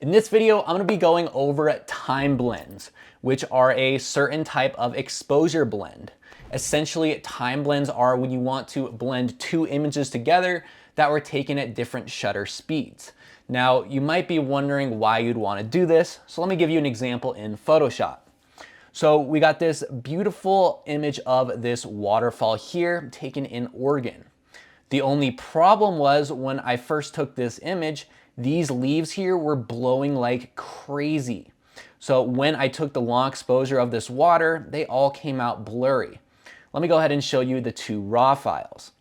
In this video, I'm gonna be going over time blends, which are a certain type of exposure blend. Essentially, time blends are when you want to blend two images together that were taken at different shutter speeds. Now, you might be wondering why you'd wanna do this, so let me give you an example in Photoshop. So we got this beautiful image of this waterfall here taken in Oregon. The only problem was when I first took this image, these leaves here were blowing like crazy. So when I took the long exposure of this water, they all came out blurry. Let me go ahead and show you the two raw files.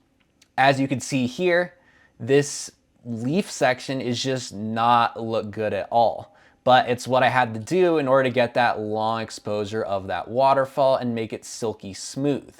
As you can see here, this leaf section is just not look good at all. But it's what I had to do in order to get that long exposure of that waterfall and make it silky smooth.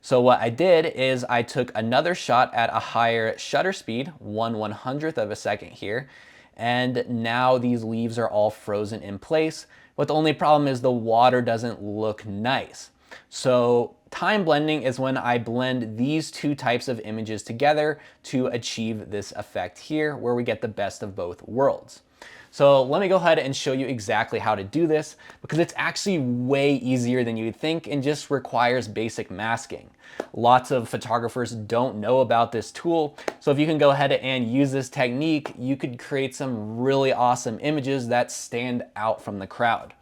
So what I did is I took another shot at a higher shutter speed, 1/100th of a second here, and now these leaves are all frozen in place. But the only problem is the water doesn't look nice. So time blending is when I blend these two types of images together to achieve this effect here, where we get the best of both worlds. So let me go ahead and show you exactly how to do this, because it's actually way easier than you'd think and just requires basic masking. Lots of photographers don't know about this tool, so if you can go ahead and use this technique, you could create some really awesome images that stand out from the crowd.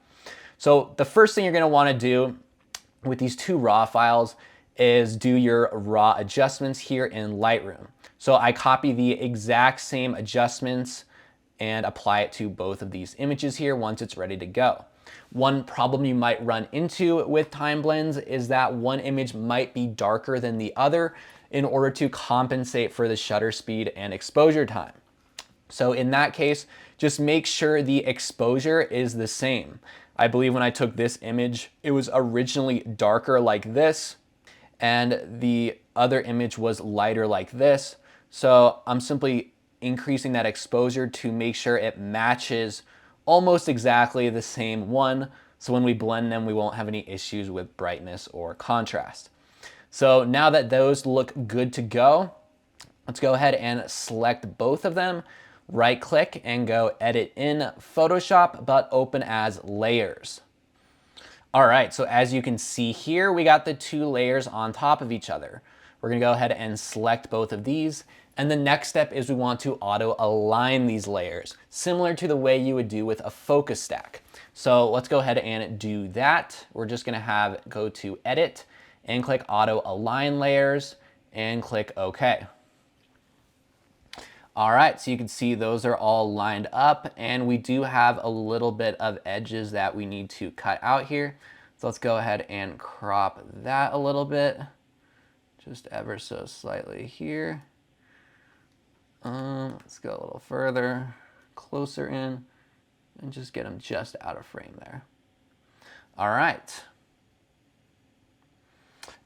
So the first thing you're going to want to do with these two raw files is do your raw adjustments here in Lightroom. So I copy the exact same adjustments and apply it to both of these images here once it's ready to go. One problem you might run into with time blends is that one image might be darker than the other in order to compensate for the shutter speed and exposure time. So in that case, just make sure the exposure is the same. I believe when I took this image, it was originally darker like this, and the other image was lighter like this. So I'm simply increasing that exposure to make sure it matches almost exactly the same one. So when we blend them, we won't have any issues with brightness or contrast. So now that those look good to go, let's go ahead and select both of them, right click and go edit in Photoshop, but open as layers. All right, so as you can see here, we got the two layers on top of each other. We're gonna go ahead and select both of these. And the next step is we want to auto align these layers, similar to the way you would do with a focus stack. So let's go ahead and do that. We're just gonna go to edit and click auto align layers and click OK. All right, so you can see those are all lined up, and we do have a little bit of edges that we need to cut out here. So let's go ahead and crop that a little bit, just ever so slightly here. Let's go a little further, closer in, and just get them just out of frame there. All right.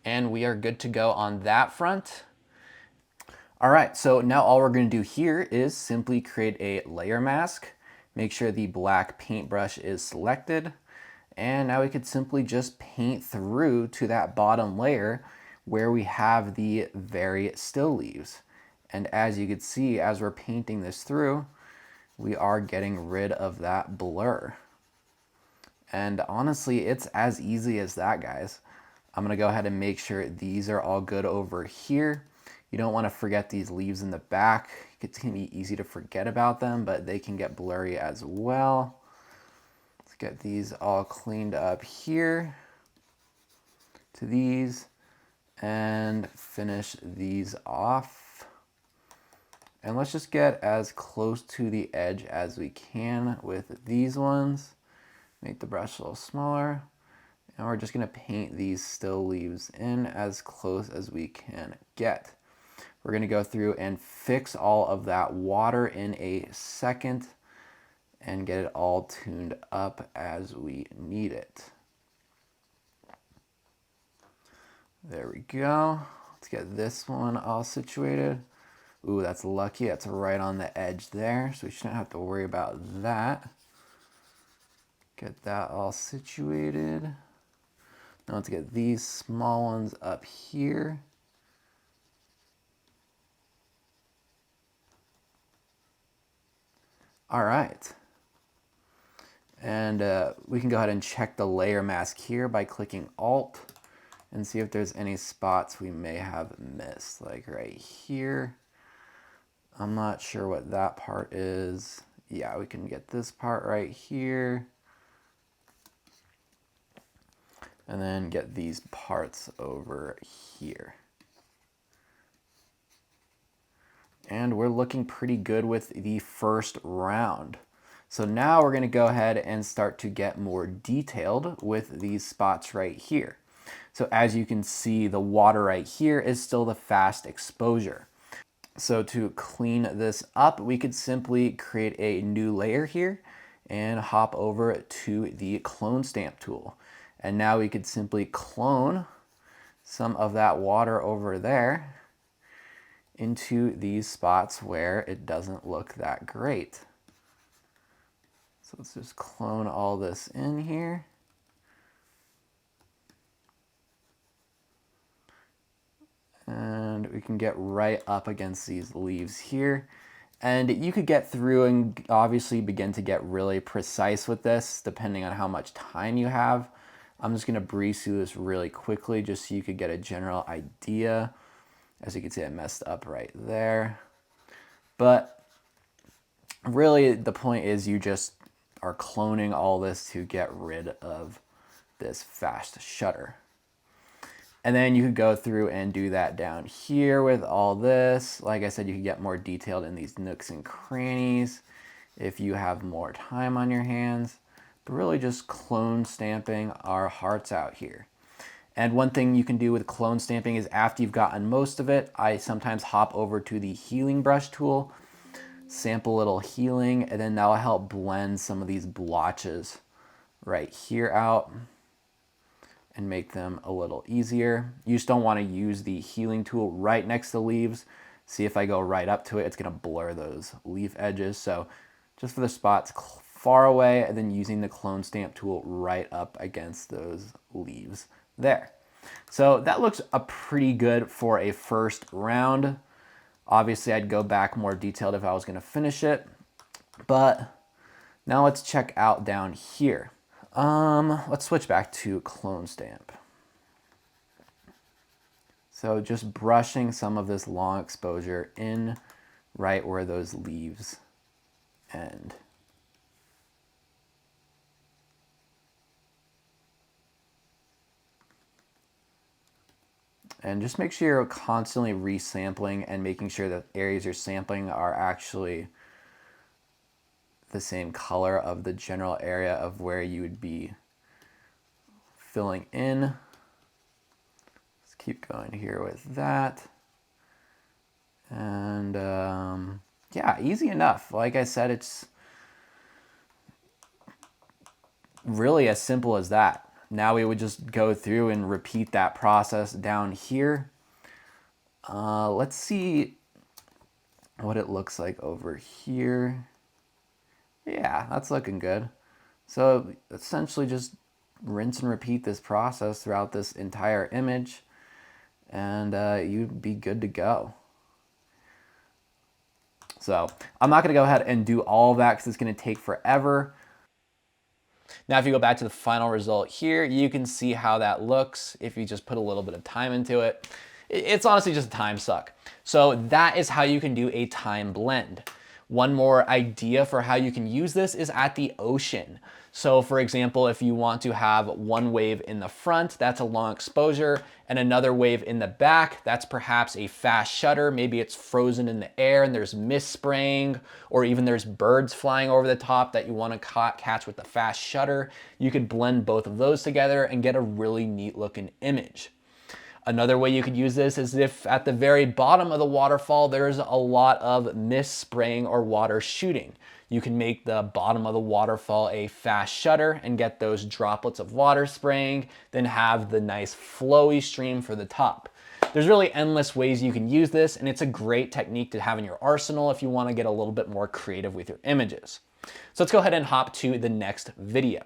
And we are good to go on that front. All right, so now all we're going to do here is simply create a layer mask. Make sure the black paintbrush is selected. And now we could simply just paint through to that bottom layer where we have the very still leaves. And as you can see, as we're painting this through, we are getting rid of that blur. And honestly, it's as easy as that, guys. I'm gonna go ahead and make sure these are all good over here. You don't wanna forget these leaves in the back. It's gonna be easy to forget about them, but they can get blurry as well. Let's get these all cleaned up here to these and finish these off. And let's just get as close to the edge as we can with these ones. Make the brush a little smaller. And we're just gonna paint these still leaves in as close as we can get. We're gonna go through and fix all of that water in a second and get it all tuned up as we need it. There we go. Let's get this one all situated. Ooh, that's lucky. That's right on the edge there, so we shouldn't have to worry about that. Get that all situated. Now let's get these small ones up here. All right. And we can go ahead and check the layer mask here by clicking Alt and see if there's any spots we may have missed, like right here. I'm not sure what that part is. Yeah, we can get this part right here. And then get these parts over here. And we're looking pretty good with the first round. So now we're going to go ahead and start to get more detailed with these spots right here. So as you can see, the water right here is still the fast exposure. So to clean this up, we could simply create a new layer here and hop over to the clone stamp tool. And now we could simply clone some of that water over there into these spots where it doesn't look that great. So let's just clone all this in here. And we can get right up against these leaves here. And you could get through and obviously begin to get really precise with this depending on how much time you have. I'm just gonna breeze through this really quickly just so you could get a general idea. As you can see, I messed up right there. But really the point is you just are cloning all this to get rid of this fast shutter. And then you could go through and do that down here with all this. Like I said, you can get more detailed in these nooks and crannies if you have more time on your hands. But really just clone stamping our hearts out here. And one thing you can do with clone stamping is after you've gotten most of it, I sometimes hop over to the healing brush tool, sample a little healing, and then that'll help blend some of these blotches right here out and make them a little easier. You just don't want to use the healing tool right next to the leaves. See, if I go right up to it, it's going to blur those leaf edges. So just for the spots far away, and then using the clone stamp tool right up against those leaves there. So that looks pretty good for a first round. Obviously, I'd go back more detailed if I was going to finish it. But now let's check out down here. Let's switch back to clone stamp. So just brushing some of this long exposure in right where those leaves end. And just make sure you're constantly resampling and making sure that areas you're sampling are actually the same color of the general area of where you would be filling in. Let's keep going here with that. And yeah, easy enough. Like I said, it's really as simple as that. Now we would just go through and repeat that process down here. Let's see what it looks like over here. Yeah, that's looking good. So essentially just rinse and repeat this process throughout this entire image and you'd be good to go. So I'm not gonna go ahead and do all of that because it's gonna take forever. Now, if you go back to the final result here, you can see how that looks if you just put a little bit of time into it. It's honestly just a time suck. So that is how you can do a time blend. One more idea for how you can use this is at the ocean. So for example, if you want to have one wave in the front, that's a long exposure, and another wave in the back, that's perhaps a fast shutter. Maybe it's frozen in the air and there's mist spraying, or even there's birds flying over the top that you want to catch with the fast shutter. You could blend both of those together and get a really neat looking image. Another way you could use this is if at the very bottom of the waterfall, there's a lot of mist spraying or water shooting. You can make the bottom of the waterfall a fast shutter and get those droplets of water spraying, then have the nice flowy stream for the top. There's really endless ways you can use this, and it's a great technique to have in your arsenal if you want to get a little bit more creative with your images. So let's go ahead and hop to the next video.